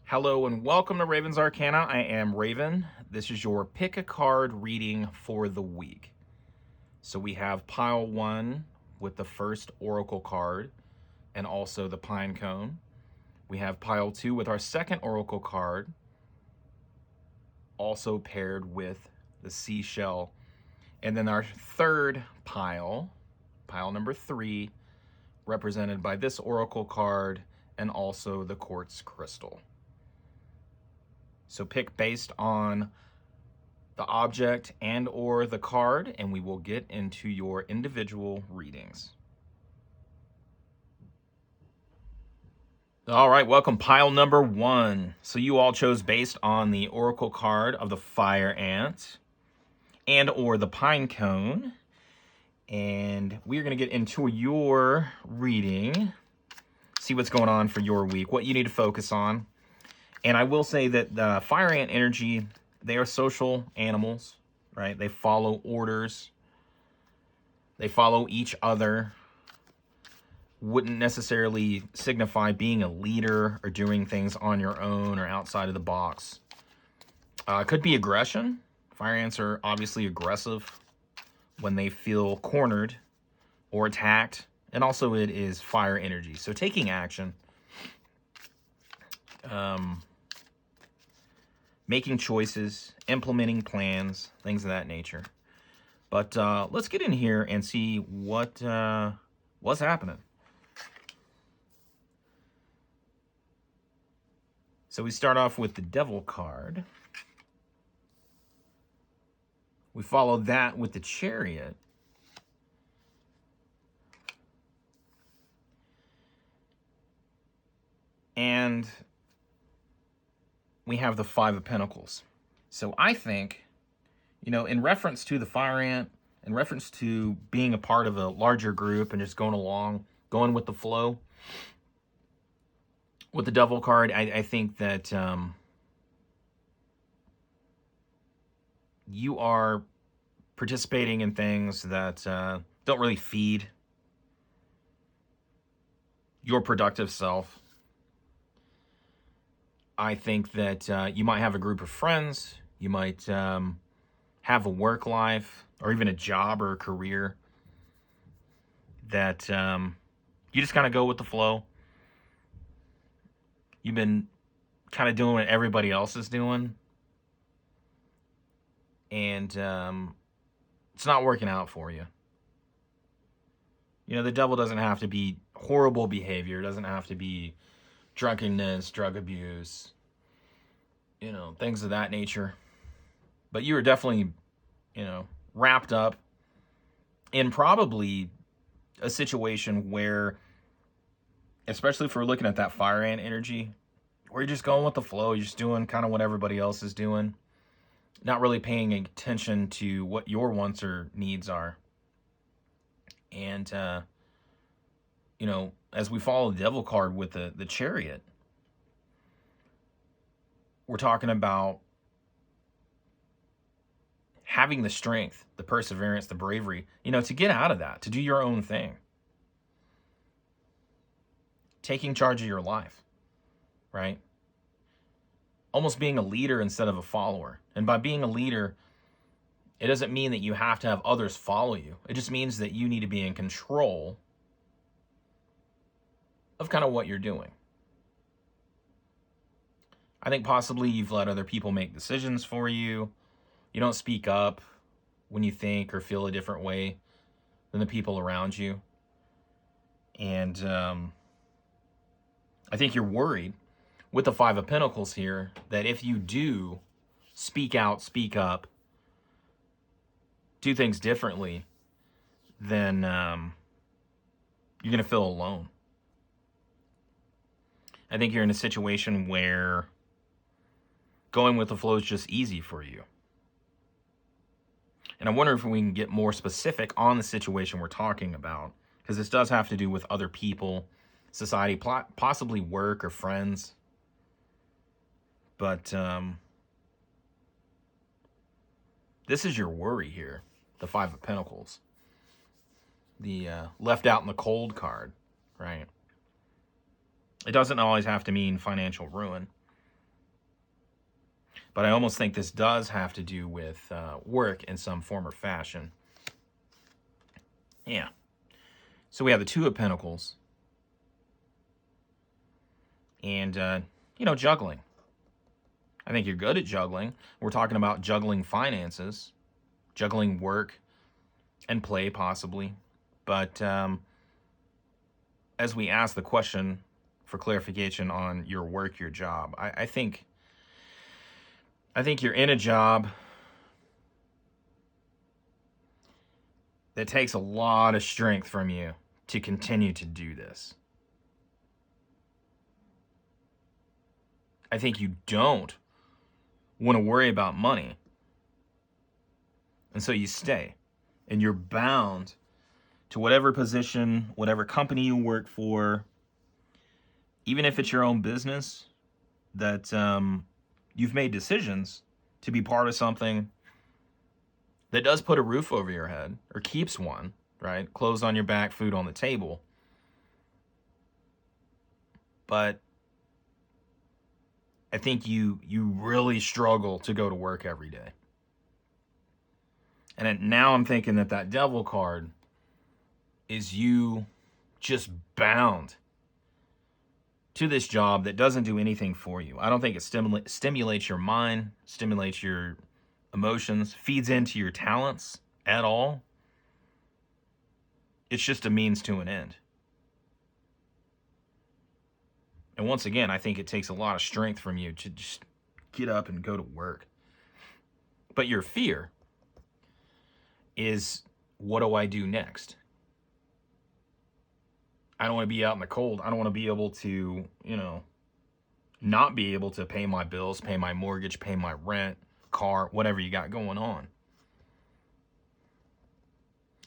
Hello and welcome to Raven's Arcana. I am Raven. This is your pick a card reading for the week. So we have pile 1 with the first oracle card and also the pine cone. We have pile 2 with our second oracle card, also paired with the seashell. And then our third pile number 3, represented by this oracle card and also the quartz crystal. So pick based on the object and or the card, and we will get into your individual readings. All right, welcome pile number 1. So you all chose based on the oracle card of the fire ant and or the pine cone. And we're going to get into your reading, see what's going on for your week, what you need to focus on. And I will say that the fire ant energy, they are social animals, right? They follow orders. They follow each other. Wouldn't necessarily signify being a leader or doing things on your own or outside of the box. Could be aggression. Fire ants are obviously aggressive when they feel cornered or attacked. And also it is fire energy. So taking action. Making choices, implementing plans, things of that nature. But let's get in here and see what's happening. So we start off with the Devil card. We follow that with the Chariot. And we have the Five of Pentacles. So I think, in reference to the fire ant, in reference to being a part of a larger group and just going along, going with the flow, with the Devil card, I think that you are participating in things that don't really feed your productive self. I think that you might have a group of friends, you might have a work life, or even a job or a career that you just kind of go with the flow. You've been kind of doing what everybody else is doing, and it's not working out for you. The devil doesn't have to be horrible behavior, it doesn't have to be drunkenness, drug abuse, things of that nature. But you were definitely, wrapped up in probably a situation where, especially if we're looking at that fire ant energy, where you're just going with the flow, you're just doing kind of what everybody else is doing, not really paying attention to what your wants or needs are. And, as we follow the Devil card with the Chariot, we're talking about having the strength, the perseverance, the bravery, to get out of that, to do your own thing. Taking charge of your life, right? Almost being a leader instead of a follower. And by being a leader, it doesn't mean that you have to have others follow you. It just means that you need to be in control of kind of what you're doing. I think possibly you've let other people make decisions for you. You don't speak up when you think or feel a different way than the people around you. And I think you're worried with the Five of Pentacles here that if you do speak out, speak up, do things differently, then you're going to feel alone. I think you're in a situation where going with the flow is just easy for you. And I wonder if we can get more specific on the situation we're talking about, because this does have to do with other people, society, possibly work or friends. But this is your worry here, the Five of Pentacles. The left out in the cold card, right? It doesn't always have to mean financial ruin. But I almost think this does have to do with work in some form or fashion. Yeah. So we have the Two of Pentacles. And, juggling. I think you're good at juggling. We're talking about juggling finances, juggling work, and play possibly. But as we ask the question for clarification on your work, your job, I think you're in a job that takes a lot of strength from you to continue to do this. I think you don't want to worry about money. And so you stay. And you're bound to whatever position, whatever company you work for, even if it's your own business, that you've made decisions to be part of something that does put a roof over your head, or keeps one, right? Clothes on your back, food on the table. But I think you really struggle to go to work every day. And now I'm thinking that Devil card is you just bound to this job that doesn't do anything for you. I don't think it stimulates your mind, stimulates your emotions, feeds into your talents at all. It's just a means to an end. And once again, I think it takes a lot of strength from you to just get up and go to work. But your fear is, what do I do next? I don't want to be out in the cold. I don't want to be able to, not be able to pay my bills, pay my mortgage, pay my rent, car, whatever you got going on.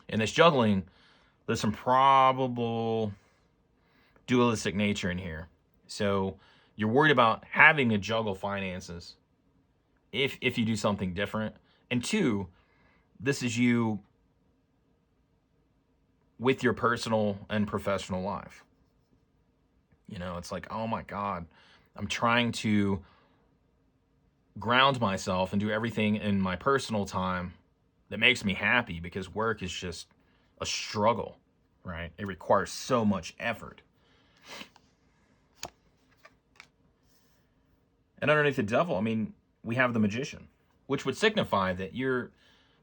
In this juggling, there's some probable dualistic nature in here. So you're worried about having to juggle finances if you do something different. And two, this is you with your personal and professional life. It's like, oh my God, I'm trying to ground myself and do everything in my personal time that makes me happy, because work is just a struggle, right? It requires so much effort. And underneath the Devil, we have the Magician, which would signify that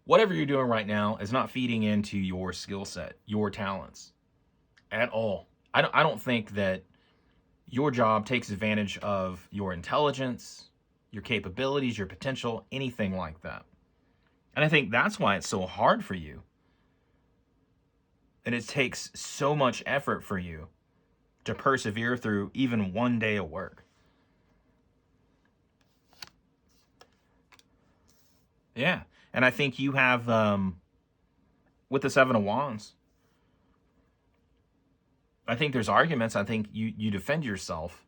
whatever you're doing right now is not feeding into your skill set, your talents at all. I don't think that your job takes advantage of your intelligence, your capabilities, your potential, anything like that. And I think that's why it's so hard for you. And it takes so much effort for you to persevere through even one day of work. Yeah. And I think you have, with the Seven of Wands, I think there's arguments. I think you defend yourself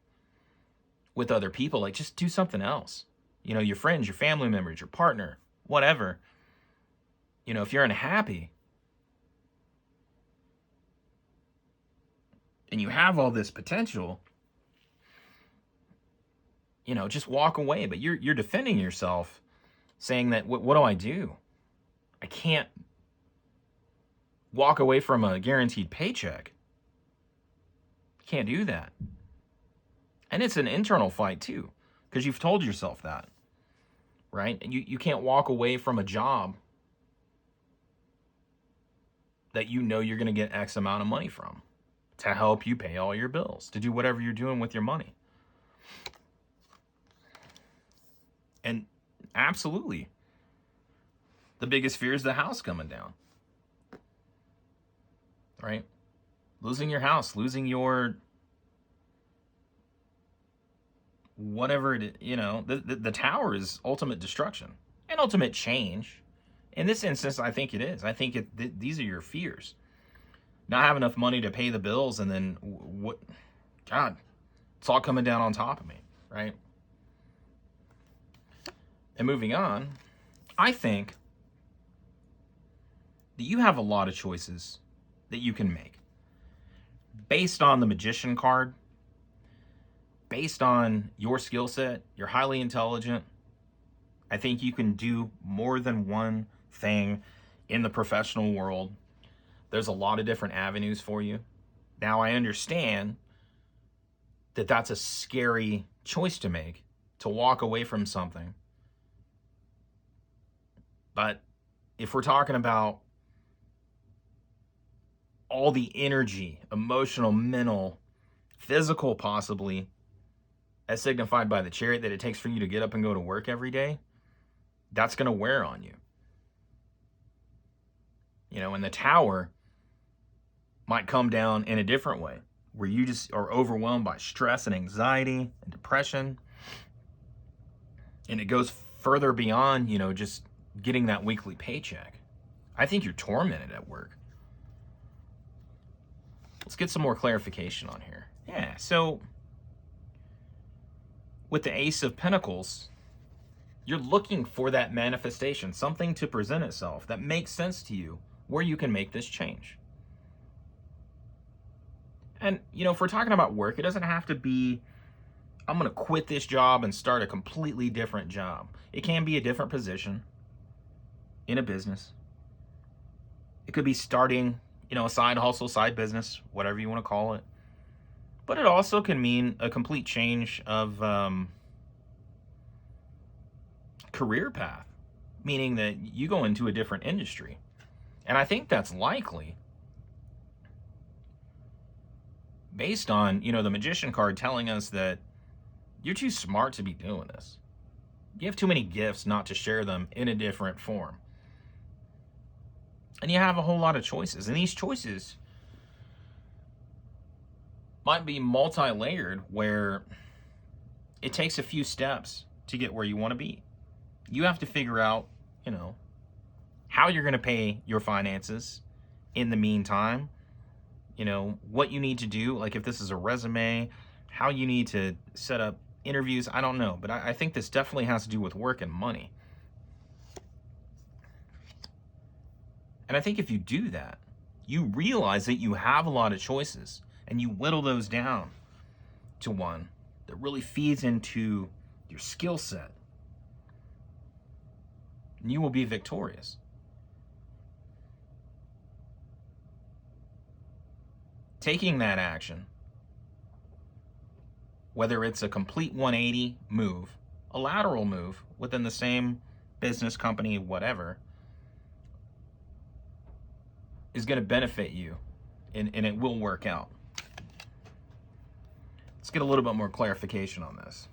with other people. Like, just do something else. Your friends, your family members, your partner, whatever. If you're unhappy and you have all this potential, just walk away. But you're defending yourself, saying that, what do I do? I can't walk away from a guaranteed paycheck. Can't do that. And it's an internal fight too, because you've told yourself that, right? You can't walk away from a job that you're going to get X amount of money from to help you pay all your bills, to do whatever you're doing with your money. And absolutely, the biggest fear is the house coming down, right? Losing your house, losing your whatever it is, the tower is ultimate destruction and ultimate change. In this instance, I think it is. I think these are your fears. Not have enough money to pay the bills, and then what? God, it's all coming down on top of me, right? And moving on, I think that you have a lot of choices that you can make based on the Magician card, based on your skill set. You're highly intelligent. I think you can do more than one thing in the professional world. There's a lot of different avenues for you. Now, I understand that that's a scary choice to make, to walk away from something. But if we're talking about all the energy, emotional, mental, physical, possibly, as signified by the chariot, that it takes for you to get up and go to work every day, that's going to wear on you. You know, and the tower might come down in a different way, where you just are overwhelmed by stress and anxiety and depression. And it goes further beyond, you know, just getting that weekly paycheck. I think you're tormented at work. Let's get some more clarification on here. Yeah, so with the Ace of Pentacles, you're looking for that manifestation, something to present itself that makes sense to you, where you can make this change. And, you know, if we're talking about work, it doesn't have to be, I'm going to quit this job and start a completely different job. It can be a different position in a business. It could be starting, you know, a side hustle, side business, whatever you want to call it. But it also can mean a complete change of career path, meaning that you go into a different industry. And I think that's likely based on, you know, the Magician card telling us that you're too smart to be doing this. You have too many gifts not to share them in a different form. And you have a whole lot of choices. And these choices might be multi-layered, where it takes a few steps to get where you want to be. You have to figure out, you know, how you're going to pay your finances in the meantime. You know, what you need to do, like if this is a resume, how you need to set up interviews, I don't know. But I think this definitely has to do with work and money. And I think if you do that, you realize that you have a lot of choices, and you whittle those down to one that really feeds into your skill set, and you will be victorious. Taking that action, whether it's a complete 180 move, a lateral move within the same business, company, whatever, is going to benefit you, and it will work out. Let's get a little bit more clarification on this.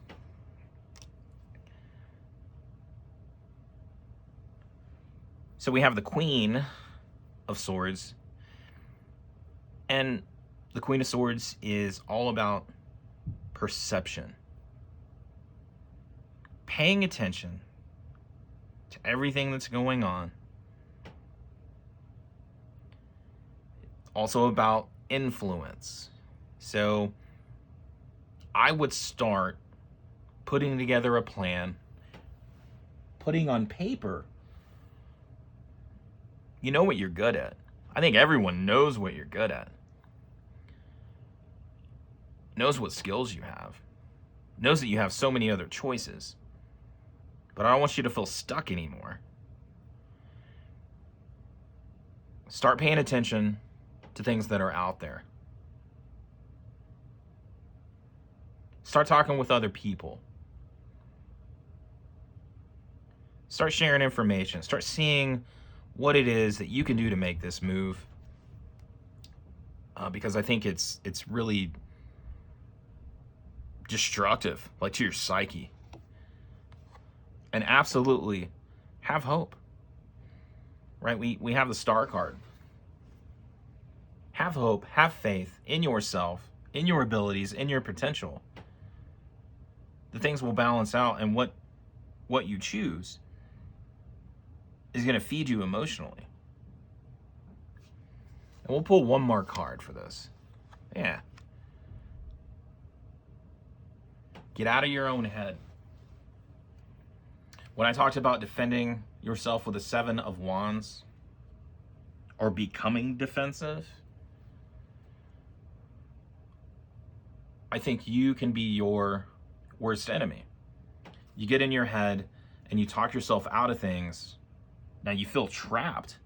So we have the Queen of Swords, and the Queen of Swords is all about perception. Paying attention to everything that's going on. Also about influence. So I would start putting together a plan, putting on paper, you know what you're good at. I think everyone knows what you're good at. Knows what skills you have. Knows that you have so many other choices. But I don't want you to feel stuck anymore. Start paying attention to things that are out there. Start talking with other people. Start sharing information. Start seeing what it is that you can do to make this move. Because I think it's really destructive, like to your psyche. And absolutely have hope. Right? We have the Star card. Have hope, have faith in yourself, in your abilities, in your potential. The things will balance out, and what you choose is going to feed you emotionally. And we'll pull one more card for this. Yeah. Get out of your own head. When I talked about defending yourself with a 7 of Wands, or becoming defensive, I think you can be your worst enemy. You get in your head and you talk yourself out of things, now you feel trapped.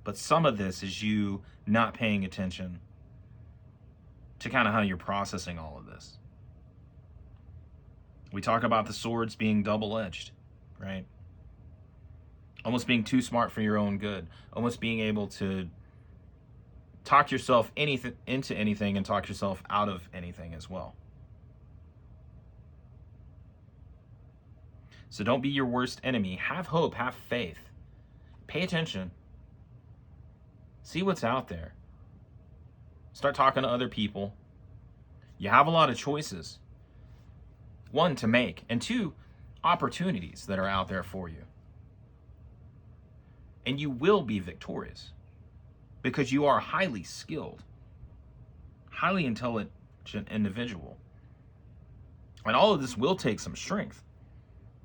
But some of this is you not paying attention to kind of how you're processing all of this. We talk about the swords being double-edged, right? Almost being too smart for your own good. Almost being able to talk yourself into anything and talk yourself out of anything as well. So don't be your worst enemy. Have hope, have faith. Pay attention. See what's out there. Start talking to other people. You have a lot of choices. One, to make, and two, opportunities that are out there for you. And you will be victorious because you are a highly skilled, highly intelligent individual. And all of this will take some strength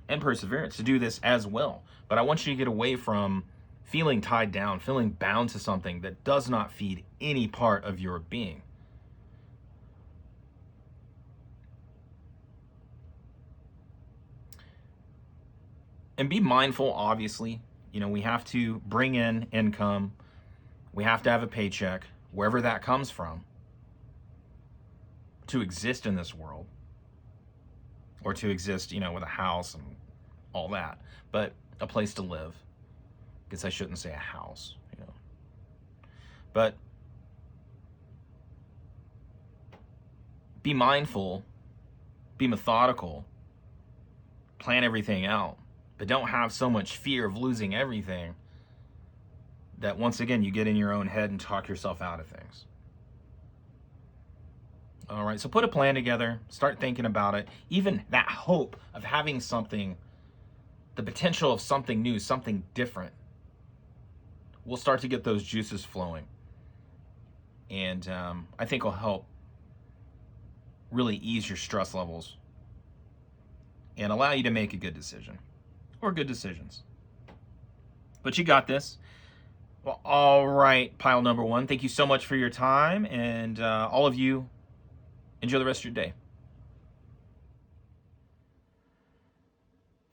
and perseverance to do this as well. But I want you to get away from feeling tied down, feeling bound to something that does not feed any part of your being. And be mindful, obviously. You know, we have to bring in income. We have to have a paycheck, wherever that comes from, to exist in this world. Or to exist, you know, with a house and all that. But a place to live. Guess I shouldn't say a house, you know. But be mindful, be methodical, plan everything out, but don't have so much fear of losing everything that once again you get in your own head and talk yourself out of things. All right, so put a plan together, start thinking about it. Even that hope of having something, the potential of something new, something different, we'll start to get those juices flowing. And I think will help really ease your stress levels and allow you to make a good decision or good decisions. But you got this. Well, all right, pile number one. Thank you so much for your time. And all of you, enjoy the rest of your day.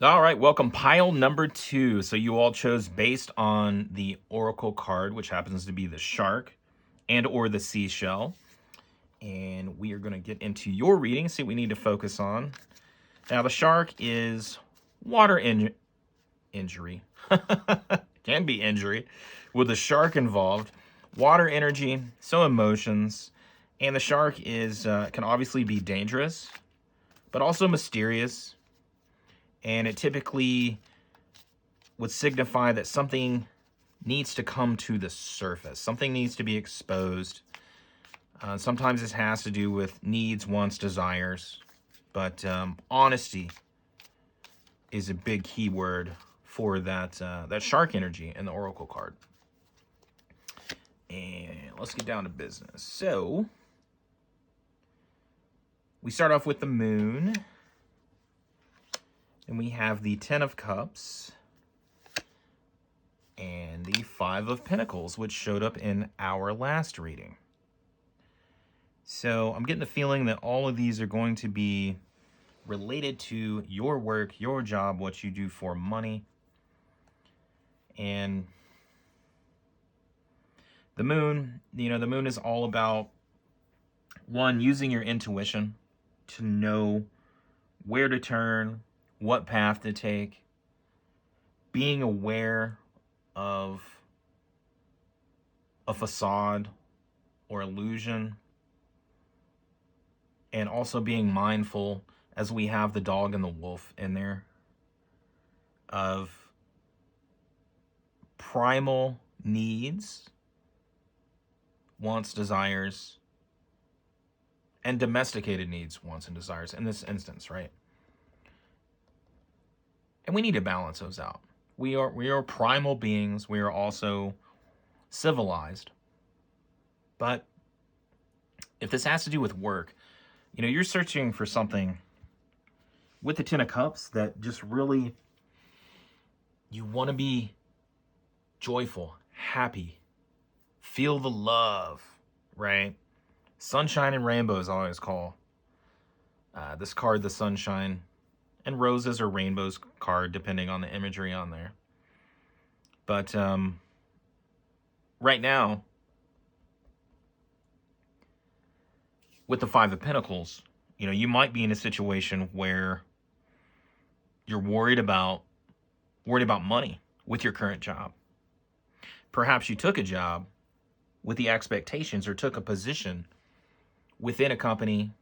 All right, welcome pile number two. So you all chose based on the Oracle card, which happens to be the shark and or the seashell. And we are going to get into your reading, see what we need to focus on. Now, the shark is water injury. Can be injury. With the shark involved, water energy, so emotions. And the shark is can obviously be dangerous, but also mysterious. And it typically would signify that something needs to come to the surface. Something needs to be exposed. Sometimes this has to do with needs, wants, desires. But honesty is a big keyword for that, that shark energy in the Oracle card. And let's get down to business. So, we start off with the moon. And we have the Ten of Cups and the Five of Pentacles, which showed up in our last reading. So I'm getting the feeling that all of these are going to be related to your work, your job, what you do for money. And the moon, you know, the moon is all about, one, using your intuition to know where to turn, what path to take, being aware of a facade or illusion, and also being mindful, as we have the dog and the wolf in there, of primal needs, wants, desires, and domesticated needs, wants, and desires in this instance, right? And we need to balance those out. We are primal beings. We are also civilized. But if this has to do with work, you know, you're searching for something with the Ten of Cups that just really, you want to be joyful, happy, feel the love, right? Sunshine and rainbows, I always call this card the sunshine and roses or rainbows card, depending on the imagery on there. But right now, with the Five of Pentacles, you know, you might be in a situation where you're worried about money with your current job. Perhaps you took a job with the expectations, or took a position within a company,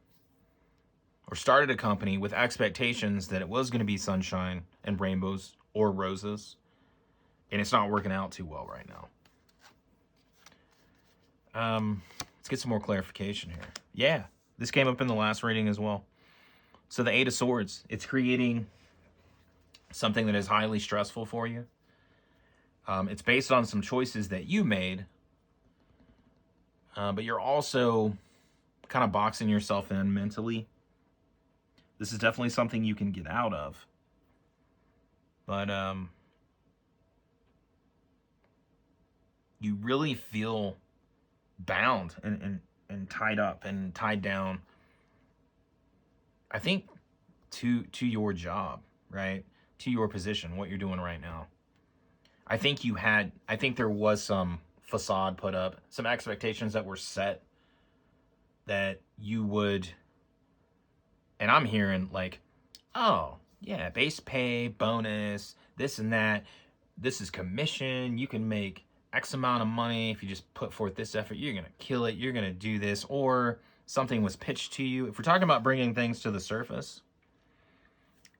or started a company with expectations that it was going to be sunshine and rainbows or roses, and it's not working out too well right now. Let's get some more clarification here. Yeah, this came up in the last reading as well. So the Eight of Swords, it's creating something that is highly stressful for you. It's based on some choices that you made, but you're also kind of boxing yourself in mentally. This is definitely something you can get out of. But you really feel bound and tied up and tied down, I think, to your job, right? To your position, what you're doing right now. I think there was some facade put up, some expectations that were set that you would, and I'm hearing like, oh, yeah, base pay, bonus, this and that. This is commission. You can make X amount of money if you just put forth this effort. You're going to kill it. You're going to do this. Or something was pitched to you. If we're talking about bringing things to the surface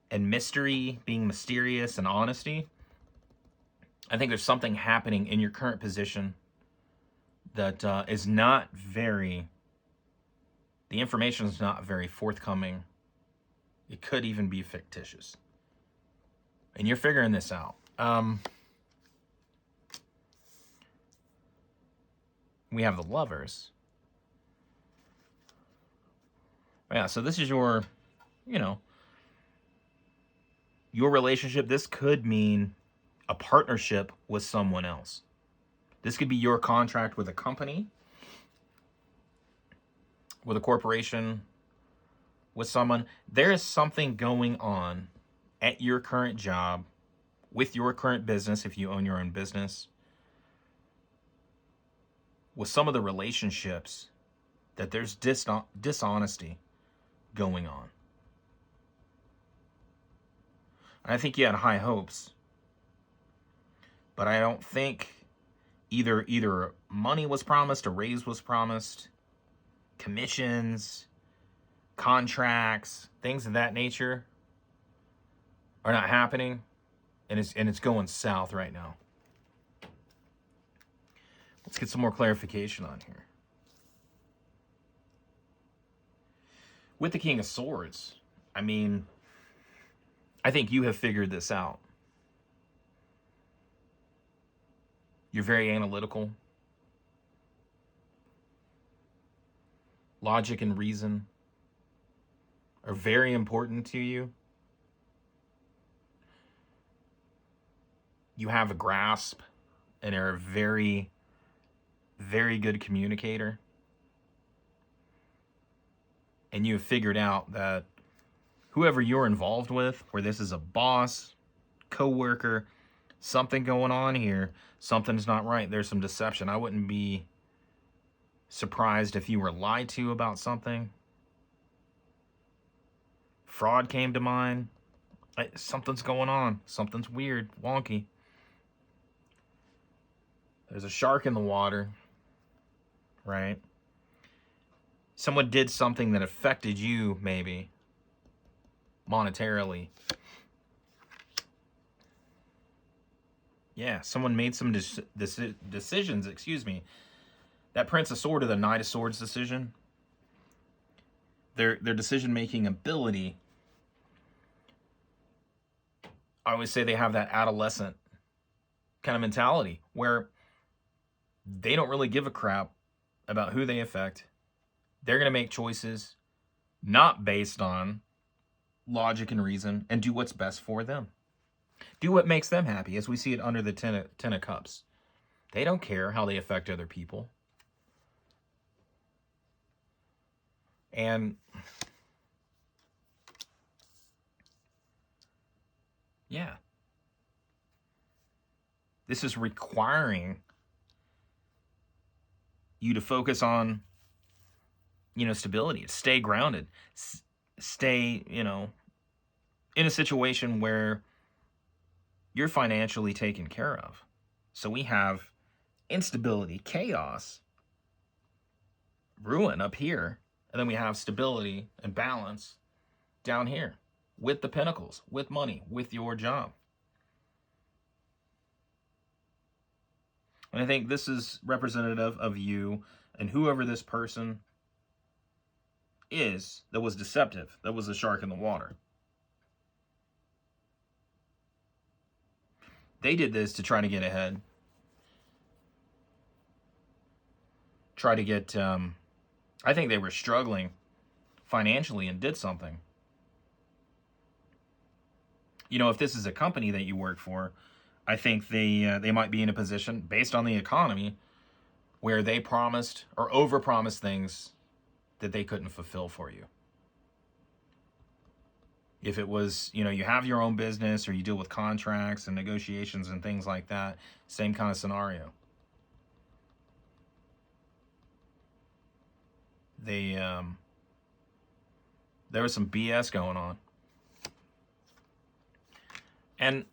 and mystery, being mysterious and honesty, I think there's something happening in your current position that is not very, the information is not very forthcoming. It could even be fictitious. And you're figuring this out. We have the Lovers. Yeah, so this is your, your relationship. This could mean a partnership with someone else. This could be your contract with a company, with a corporation, with someone. There is something going on at your current job, with your current business, if you own your own business, with some of the relationships, that there's dishonesty going on. And I think you had high hopes, but I don't think either money was promised, a raise was promised, commissions, contracts, things of that nature are not happening, and it's going south right now. Let's get some more clarification on here. With the King of Swords, I mean, I think you have figured this out. You're very analytical. Logic and reason are very important to you. You have a grasp and are a very, very good communicator. And you have figured out that whoever you're involved with, where this is a boss, coworker, something going on here, something's not right. There's some deception. I wouldn't be surprised if you were lied to about something. Fraud came to mind. Something's going on. Something's weird, wonky. There's a shark in the water, right? Someone did something that affected you, maybe, monetarily. Yeah, someone made some decisions, That Prince of Swords or the Knight of Swords decision, their decision-making ability, I always say they have that adolescent kind of mentality where they don't really give a crap about who they affect. They're going to make choices not based on logic and reason, and do what's best for them. Do what makes them happy, as we see it under the Ten of Cups. They don't care how they affect other people. And Yeah. This is requiring you to focus on, stability, stay grounded, stay, in a situation where you're financially taken care of. So we have instability, chaos, ruin up here, and then we have stability and balance down here with the pinnacles, with money, with your job. And I think this is representative of you and whoever this person is that was deceptive, that was a shark in the water. They did this to try to get ahead, try to get, I think they were struggling financially and did something. If this is a company that you work for, I think they might be in a position, based on the economy, where they promised or overpromised things that they couldn't fulfill for you. If it was, you have your own business or you deal with contracts and negotiations and things like that, same kind of scenario. There was some BS going on. And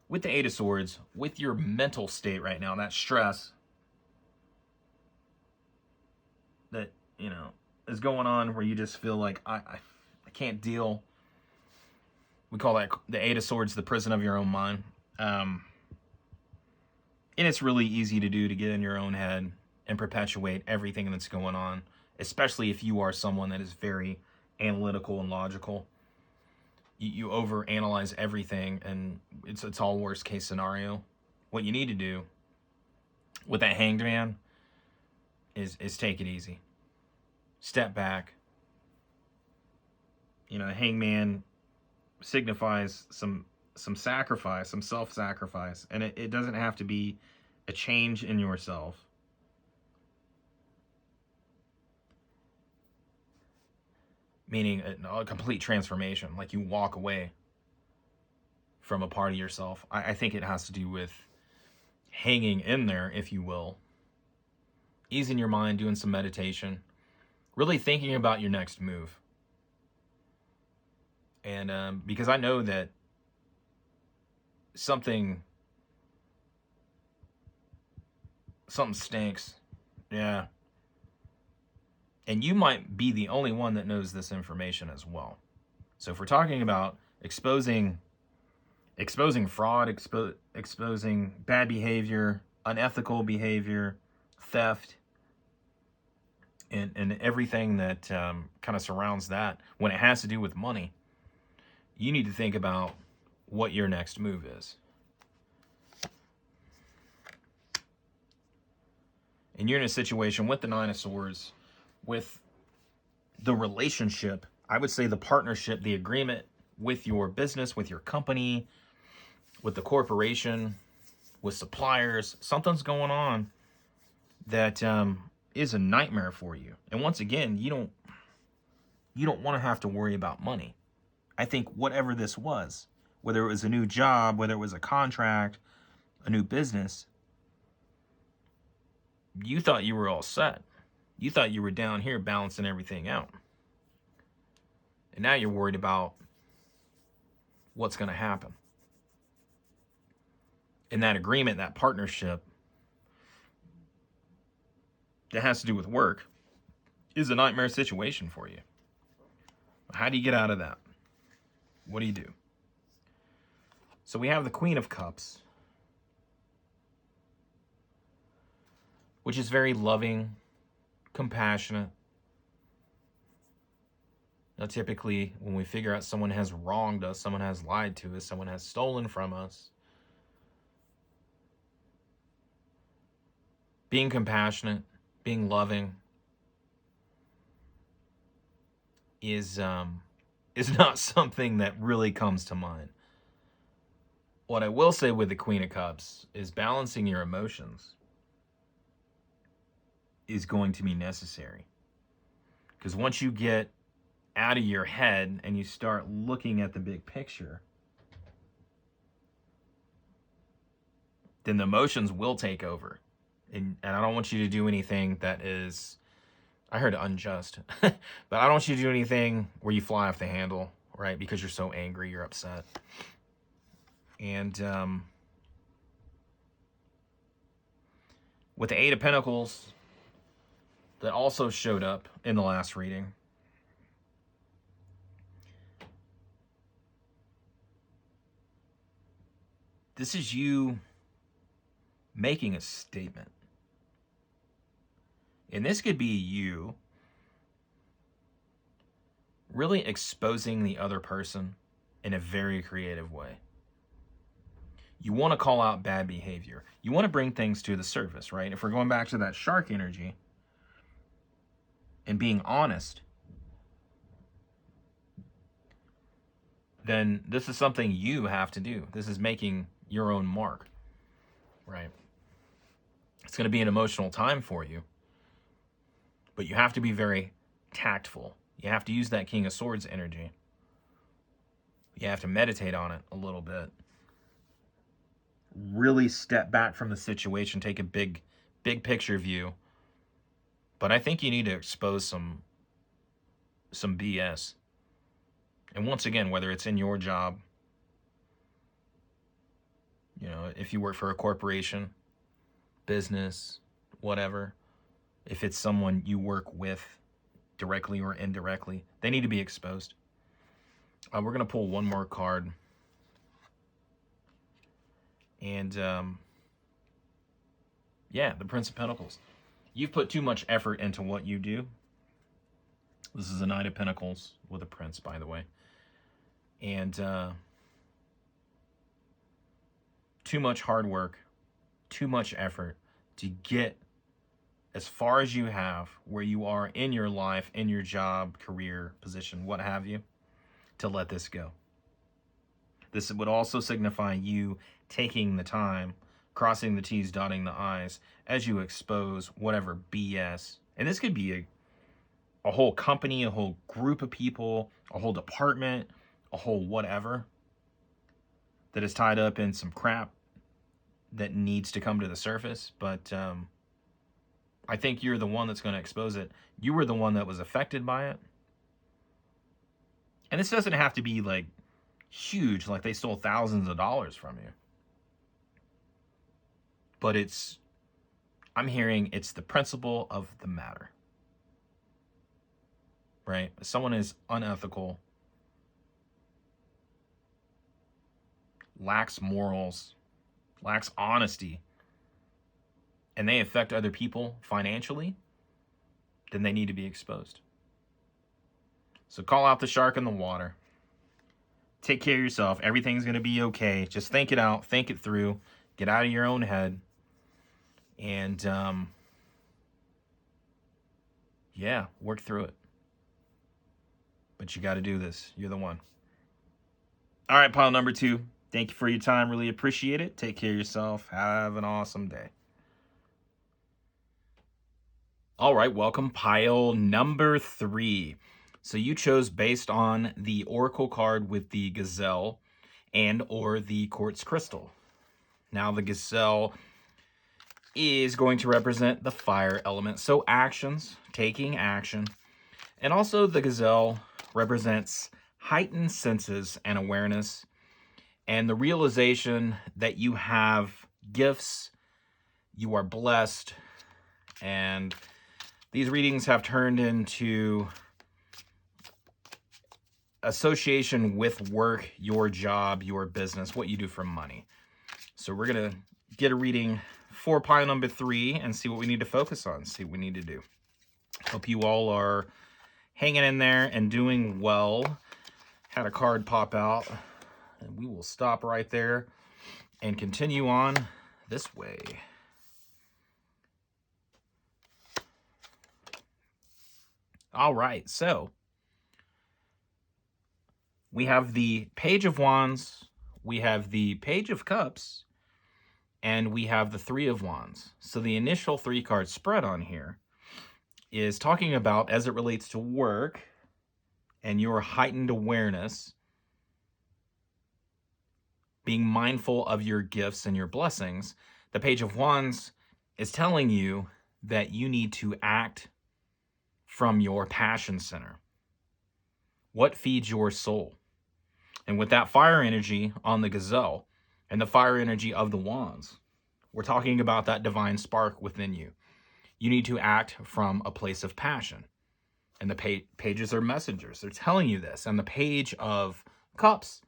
with the Eight of Swords, with your mental state right now, that stress that, is going on where you just feel like, I can't deal. We call that the Eight of Swords, the prison of your own mind. And it's really easy to do, to get in your own head and perpetuate everything that's going on, especially if you are someone that is very analytical and logical. You overanalyze everything, and it's all worst case scenario. What you need to do with that Hanged Man is take it easy. Step back. A hangman signifies some sacrifice, some self-sacrifice, and it doesn't have to be a change in yourself. Meaning a complete transformation, like you walk away from a part of yourself. I think it has to do with hanging in there, if you will. Easing your mind, doing some meditation, really thinking about your next move. And because I know that something stinks. Yeah. And you might be the only one that knows this information as well. So if we're talking about exposing fraud, exposing bad behavior, unethical behavior, theft, and everything that kind of surrounds that, when it has to do with money, you need to think about what your next move is. And you're in a situation with the Nine of Swords, with the relationship, I would say the partnership, the agreement with your business, with your company, with the corporation, with suppliers. Something's going on that is a nightmare for you. And once again, you don't want to have to worry about money. I think whatever this was, whether it was a new job, whether it was a contract, a new business, you thought you were all set. You thought you were down here balancing everything out. And now you're worried about what's going to happen. And that agreement, that partnership that has to do with work is a nightmare situation for you. How do you get out of that? What do you do? So we have the Queen of Cups, which is very loving, compassionate. Now, typically, when we figure out someone has wronged us, someone has lied to us, someone has stolen from us, being compassionate, being loving is not something that really comes to mind. What I will say with the Queen of Cups is balancing your emotions is going to be necessary. Because once you get out of your head and you start looking at the big picture, then the emotions will take over. And I don't want you to do anything that is, I heard unjust, but I don't want you to do anything where you fly off the handle, right? Because you're so angry, you're upset. And with the Eight of Pentacles that also showed up in the last reading, this is you making a statement. And this could be you really exposing the other person in a very creative way. You want to call out bad behavior. You want to bring things to the surface, right? If we're going back to that shark energy and being honest, then this is something you have to do. This is making your own mark, right? It's going to be an emotional time for you, but you have to be very tactful. You have to use that King of Swords energy. You have to meditate on it a little bit. Really step back from the situation, take a big picture view. But I think you need to expose some BS. And once again, whether it's in your job, you know, if you work for a corporation, business, whatever, if it's someone you work with directly or indirectly, they need to be exposed. We're going to pull one more card. And, yeah, the Prince of Pentacles. You've put too much effort into what you do. This is a Knight of Pentacles with a Prince, by the way. And too much hard work, too much effort to get as far as you have, where you are in your life, in your job, career, position, what have you, to let this go. This would also signify you taking the time, crossing the T's, dotting the I's, as you expose whatever BS. And this could be a whole company, a whole group of people, a whole department, a whole whatever that is tied up in some crap that needs to come to the surface. But I think you're the one that's going to expose it. You were the one that was affected by it. And this doesn't have to be like huge, like they stole thousands of dollars from you. But I'm hearing it's the principle of the matter. Right? If someone is unethical, lacks morals, lacks honesty, and they affect other people financially, then they need to be exposed. So call out the shark in the water. Take care of yourself. Everything's going to be okay. Just think it out. Think it through. Get out of your own head. And, yeah, work through it. But you got to do this. You're the one. All right, pile number 2. Thank you for your time. Really appreciate it. Take care of yourself. Have an awesome day. All right, welcome, pile number 3. So you chose based on the Oracle card with the Gazelle and or the Quartz Crystal. Now the Gazelle is going to represent the fire element. So actions, taking action. And also the Gazelle represents heightened senses and awareness and the realization that you have gifts, you are blessed, and these readings have turned into association with work, your job, your business, what you do for money. So we're going to get a reading for pile number 3 and see what we need to focus on, see what we need to do. Hope you all are hanging in there and doing well. Had a card pop out, and we will stop right there and continue on this way. All right, so we have the Page of Wands, we have the Page of Cups, and we have the Three of Wands. So the initial 3-card spread on here is talking about, as it relates to work, and your heightened awareness, being mindful of your gifts and your blessings, the Page of Wands is telling you that you need to act from your passion center. What feeds your soul? And with that fire energy on the gazelle and the fire energy of the wands, we're talking about that divine spark within you. You need to act from a place of passion. And the pages are messengers. They're telling you this. And the Page of Cups,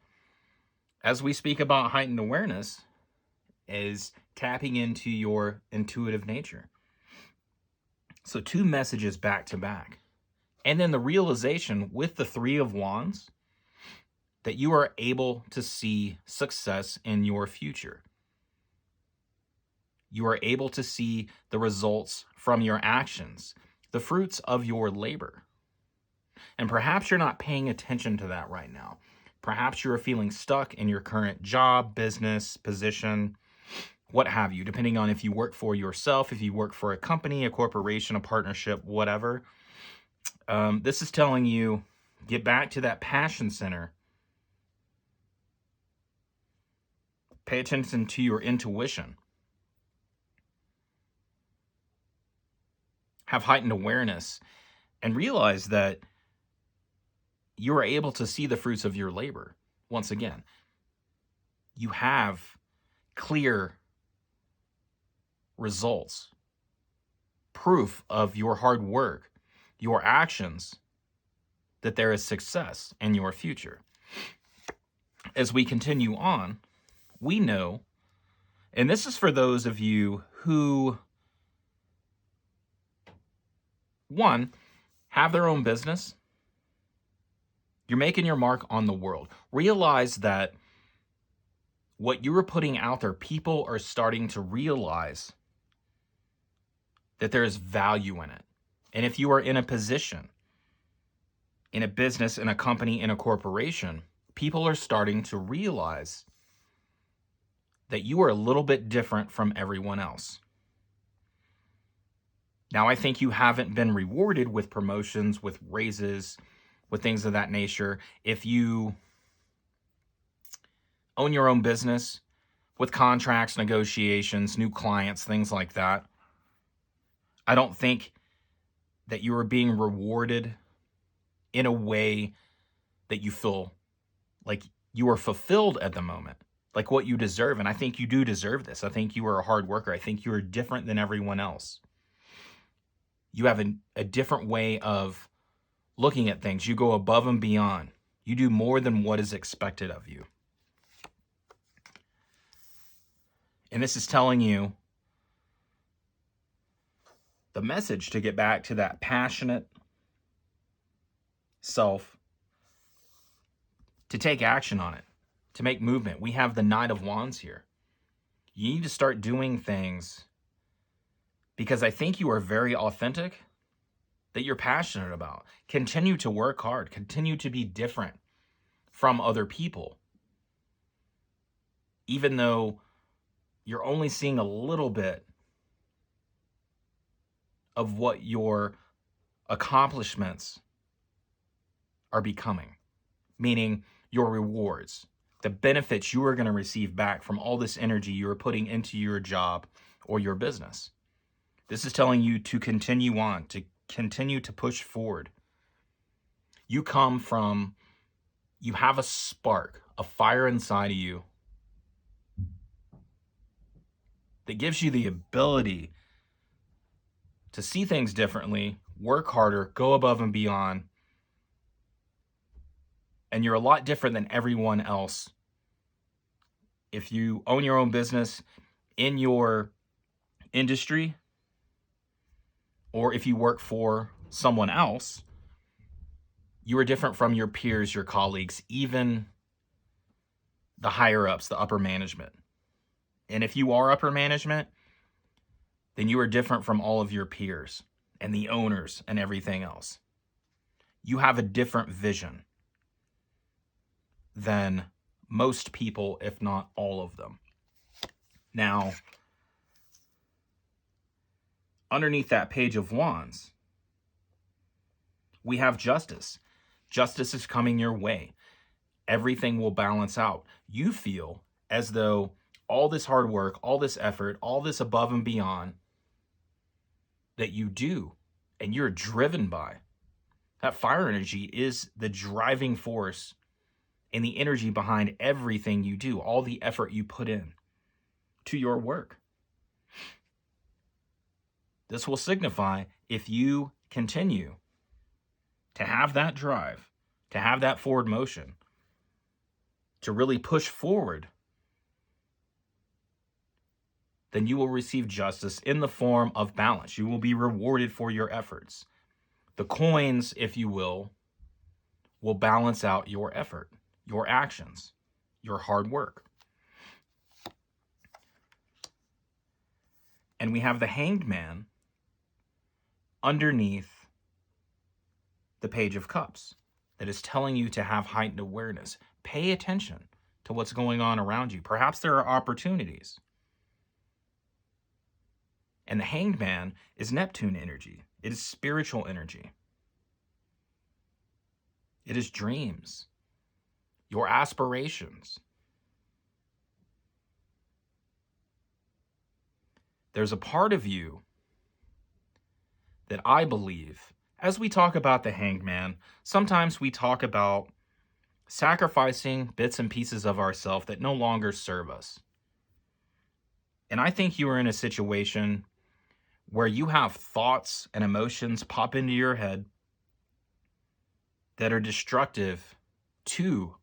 as we speak about heightened awareness, is tapping into your intuitive nature. So 2 messages back to back. And then the realization with the 3 of Wands that you are able to see success in your future. You are able to see the results from your actions, the fruits of your labor. And perhaps you're not paying attention to that right now. Perhaps you're feeling stuck in your current job, business, position, what have you, depending on if you work for yourself, if you work for a company, a corporation, a partnership, whatever. This is telling you, get back to that passion center. Pay attention to your intuition. Have heightened awareness and realize that you are able to see the fruits of your labor. Once again, you have clear results, proof of your hard work, your actions, that there is success in your future. As we continue on, we know, and this is for those of you who, one, have their own business. You're making your mark on the world. Realize that what you are putting out there, people are starting to realize that there is value in it. And if you are in a position, in a business, in a company, in a corporation, people are starting to realize that you are a little bit different from everyone else. Now, I think you haven't been rewarded with promotions, with raises, with things of that nature. If you own your own business, with contracts, negotiations, new clients, things like that, I don't think that you are being rewarded in a way that you feel like you are fulfilled at the moment, like what you deserve. And I think you do deserve this. I think you are a hard worker. I think you are different than everyone else. You have a different way of looking at things. You go above and beyond. You do more than what is expected of you. And this is telling you the message to get back to that passionate self, to take action on it, to make movement. We have the Knight of Wands here. You need to start doing things because I think you are very authentic, that you're passionate about. Continue to work hard. Continue to be different from other people. Even though you're only seeing a little bit of what your accomplishments are becoming, meaning your rewards, the benefits you are going to receive back from all this energy you are putting into your job or your business. This is telling you to continue on, to continue to push forward. You have a spark, a fire inside of you that gives you the ability to see things differently, work harder, go above and beyond. And you're a lot different than everyone else. If you own your own business in your industry, or if you work for someone else, you are different from your peers, your colleagues, even the higher ups, the upper management. And if you are upper management, then you are different from all of your peers and the owners and everything else. You have a different vision than most people, if not all of them. Now, underneath that Page of Wands, we have Justice. Justice is coming your way. Everything will balance out. You feel as though all this hard work, all this effort, all this above and beyond that you do and you're driven by, that fire energy is the driving force and the energy behind everything you do, all the effort you put in to your work. This will signify if you continue to have that drive, to have that forward motion, to really push forward, then you will receive justice in the form of balance. You will be rewarded for your efforts. The coins, if you will balance out your effort, your actions, your hard work. And we have the Hanged Man underneath the Page of Cups that is telling you to have heightened awareness. Pay attention to what's going on around you. Perhaps there are opportunities. And the Hanged Man is Neptune energy. It is spiritual energy. It is dreams, your aspirations. There's a part of you that I believe, as we talk about the Hanged Man, sometimes we talk about sacrificing bits and pieces of ourselves that no longer serve us. And I think you are in a situation where you have thoughts and emotions pop into your head that are destructive to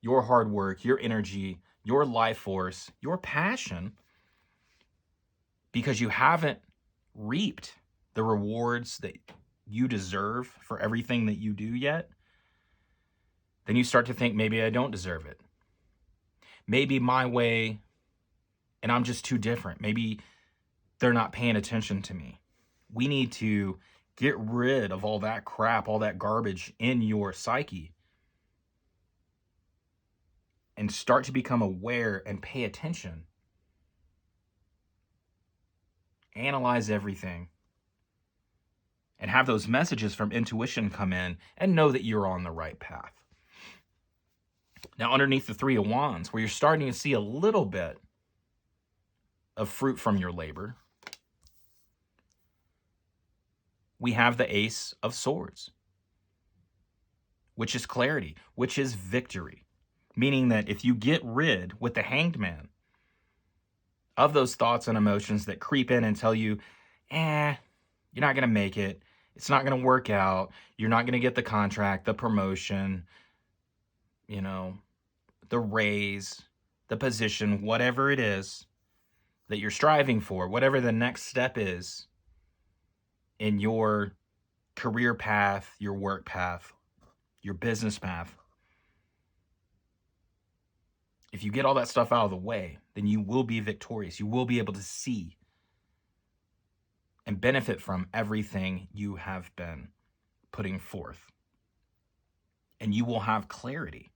your hard work, your energy, your life force, your passion, because you haven't reaped the rewards that you deserve for everything that you do yet. Then you start to think, maybe I don't deserve it. Maybe my way, and I'm just too different. Maybe they're not paying attention to me. We need to get rid of all that crap, all that garbage in your psyche, and start to become aware and pay attention. Analyze everything. And have those messages from intuition come in and know that you're on the right path. Now, underneath the Three of Wands, where you're starting to see a little bit of fruit from your labor, we have the Ace of Swords, which is clarity, which is victory. Meaning that if you get rid, with the Hanged Man, of those thoughts and emotions that creep in and tell you, you're not going to make it. It's not going to work out. You're not going to get the contract, the promotion, the raise, the position, whatever it is that you're striving for, whatever the next step is in your career path, your work path, your business path. If you get all that stuff out of the way, then you will be victorious. You will be able to see and benefit from everything you have been putting forth. And you will have clarity.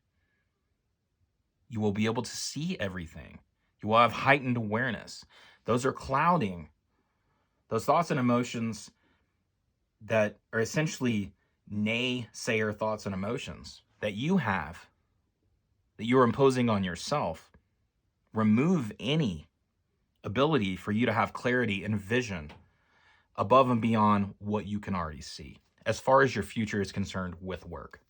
You will be able to see everything. You will have heightened awareness. Those are clouding. Those thoughts and emotions that are essentially naysayer thoughts and emotions that you have, that you're imposing on yourself, remove any ability for you to have clarity and vision above and beyond what you can already see, as far as your future is concerned with work.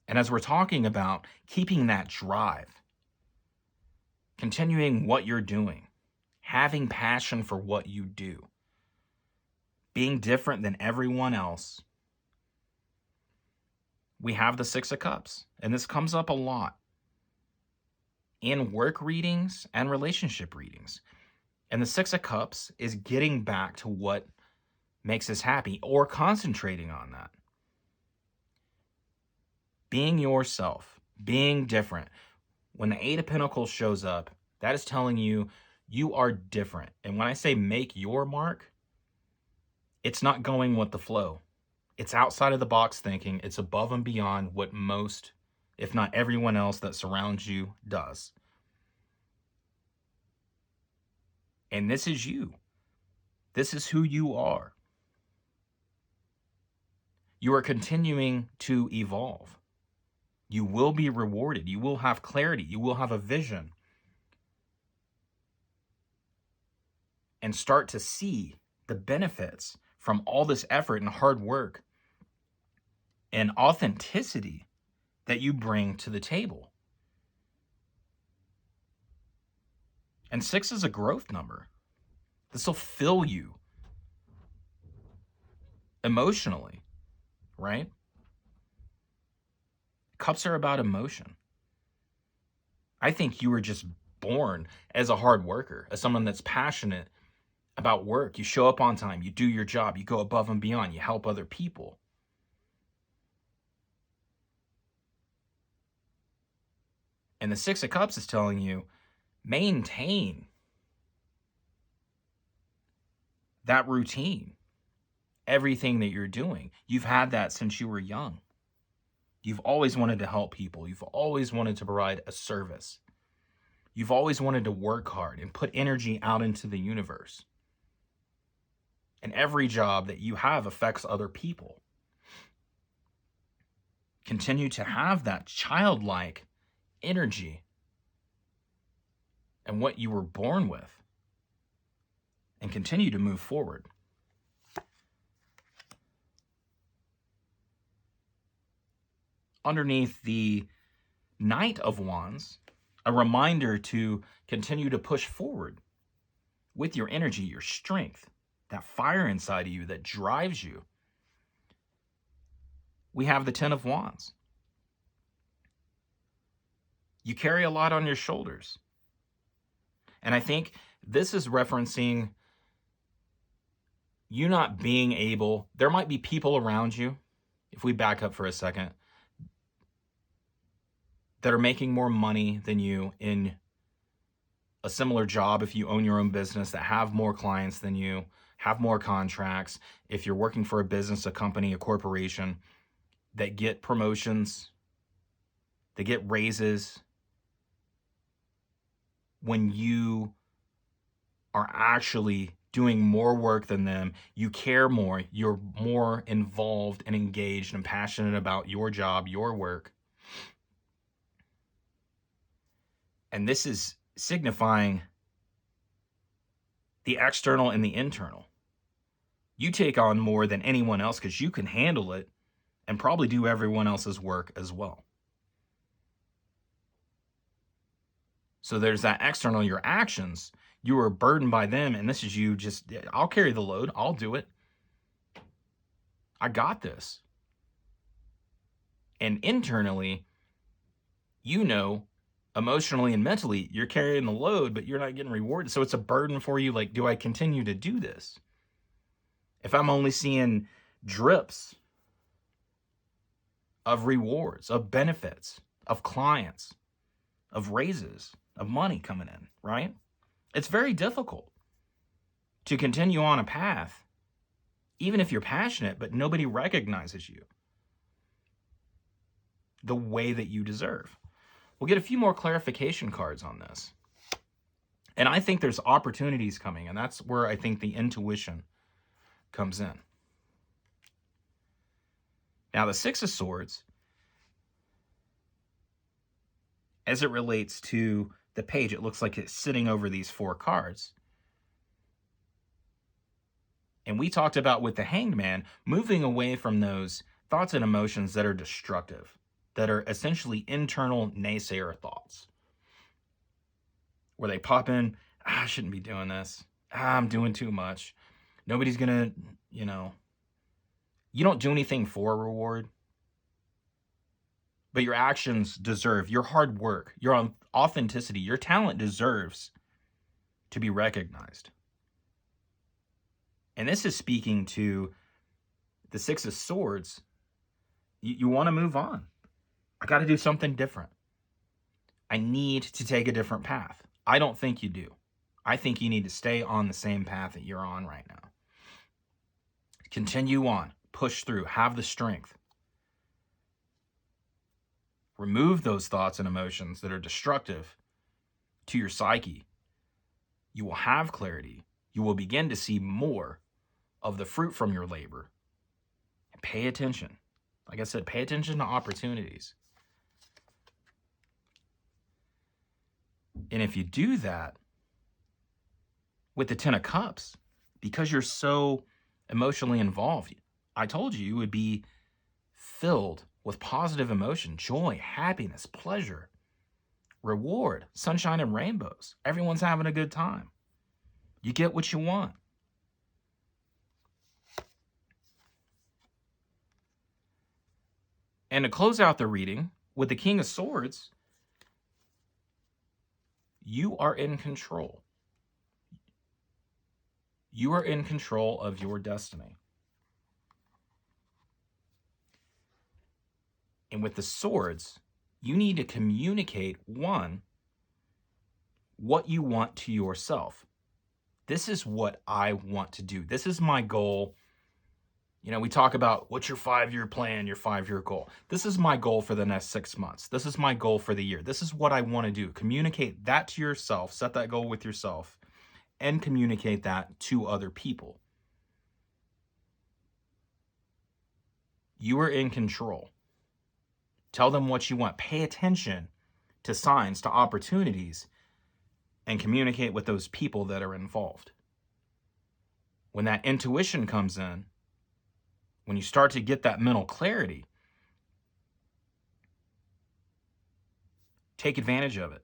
And as we're talking about keeping that drive, continuing what you're doing, having passion for what you do, being different than everyone else, we have the Six of Cups. And this comes up a lot in work readings and relationship readings. And the Six of Cups is getting back to what makes us happy, or concentrating on that. Being yourself, being different. When the Eight of Pentacles shows up, that is telling you you are different. And when I say make your mark, it's not going with the flow. It's outside of the box thinking. It's above and beyond what most, if not everyone else that surrounds you, does. And this is you. This is who you are. You are continuing to evolve. You will be rewarded. You will have clarity. You will have a vision. And start to see the benefits from all this effort and hard work and authenticity that you bring to the table. And 6 is a growth number. This will fill you emotionally, right? Cups are about emotion. I think you were just born as a hard worker, as someone that's passionate about work. You show up on time, you do your job, you go above and beyond, you help other people. And the 6 of Cups is telling you, maintain that routine, everything that you're doing. You've had that since you were young. You've always wanted to help people. You've always wanted to provide a service. You've always wanted to work hard and put energy out into the universe. And every job that you have affects other people. Continue to have that childlike energy and what you were born with, and continue to move forward. Underneath the Knight of Wands, a reminder to continue to push forward with your energy, your strength, that fire inside of you that drives you. We have the 10 of Wands. You carry a lot on your shoulders. And I think this is referencing you not being able, there might be people around you, if we back up for a second, that are making more money than you in a similar job if you own your own business, that have more clients than you, have more contracts. If you're working for a business, a company, a corporation, that get promotions, they get raises when you are actually doing more work than them, you care more, you're more involved and engaged and passionate about your job, your work. And this is signifying the external and the internal. You take on more than anyone else because you can handle it and probably do everyone else's work as well. So there's that external, your actions. You are burdened by them, and this is you just, I'll carry the load. I'll do it. I got this. And internally, you know, emotionally and mentally, you're carrying the load, but you're not getting rewarded. So it's a burden for you. Like, do I continue to do this? If I'm only seeing drips of rewards, of benefits, of clients, of raises, of money coming in, right? It's very difficult to continue on a path, even if you're passionate, but nobody recognizes you the way that you deserve. We'll get a few more clarification cards on this. And I think there's opportunities coming, and that's where I think the intuition comes in. Now, the 6 of Swords, as it relates to the page, it looks like it's sitting over these 4 cards. And we talked about with the Hanged Man, moving away from those thoughts and emotions that are destructive, that are essentially internal naysayer thoughts, where they pop in, I shouldn't be doing this. I'm doing too much. Nobody's gonna, you don't do anything for a reward, but your actions deserve, your hard work, your authenticity, your talent deserves to be recognized. And this is speaking to the 6 of Swords. You want to move on. I got to do something different. I need to take a different path. I don't think you do. I think you need to stay on the same path that you're on right now. Continue on. Push through. Have the strength. Remove those thoughts and emotions that are destructive to your psyche. You will have clarity. You will begin to see more of the fruit from your labor. pay attention. Like I said, pay attention to opportunities. And if you do that with the 10 of Cups, because you're so emotionally involved, I told you you would be filled with positive emotion, joy, happiness, pleasure, reward, sunshine and rainbows. Everyone's having a good time. You get what you want. And to close out the reading, with the King of Swords, you are in control. You are in control of your destiny. And with the Swords, you need to communicate, one, what you want to yourself. This is what I want to do. This is my goal. You know, we talk about what's your 5-year plan, your 5-year goal. This is my goal for the next 6 months. This is my goal for the year. This is what I want to do. Communicate that to yourself. Set that goal with yourself and communicate that to other people. You are in control. Tell them what you want. Pay attention to signs, to opportunities, and communicate with those people that are involved. When that intuition comes in, when you start to get that mental clarity, take advantage of it.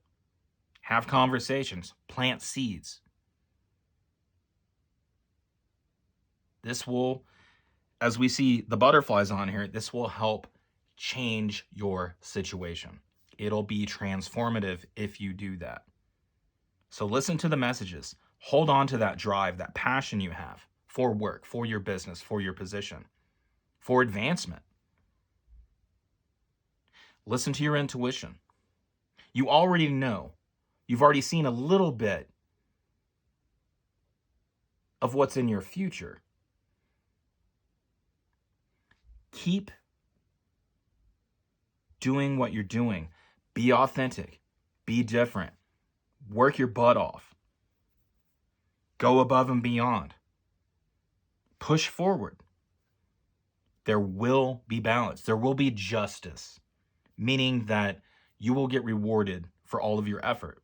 Have conversations, plant seeds. This will, as we see the butterflies on here, this will help change your situation. It'll be transformative if you do that. So listen to the messages. Hold on to that drive, that passion you have for work, for your business, for your position, for advancement. Listen to your intuition. You already know. You've already seen a little bit of what's in your future. Keep doing what you're doing. Be authentic. Be different. Work your butt off. Go above and beyond. Push forward. There will be balance. There will be justice, meaning that you will get rewarded for all of your effort.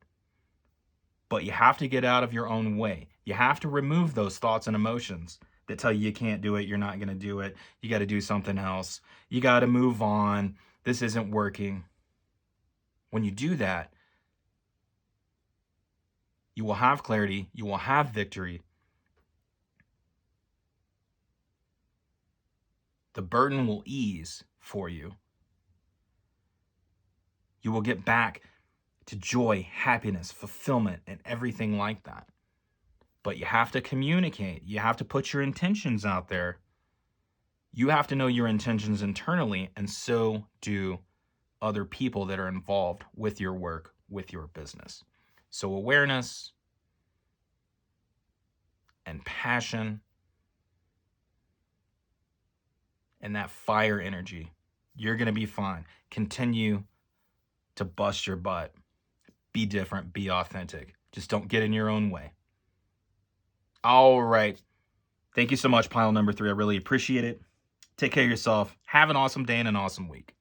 But you have to get out of your own way. You have to remove those thoughts and emotions that tell you can't do it, you're not going to do it, you got to do something else, you got to move on, this isn't working. When you do that, you will have clarity, you will have victory. The burden will ease for you. You will get back to joy, happiness, fulfillment, and everything like that. But you have to communicate. You have to put your intentions out there. You have to know your intentions internally, and so do other people that are involved with your work, with your business. So awareness and passion and that fire energy, you're going to be fine. Continue to bust your butt. Be different, be authentic. Just don't get in your own way. All right. Thank you so much, pile number 3. I really appreciate it. Take care of yourself. Have an awesome day and an awesome week.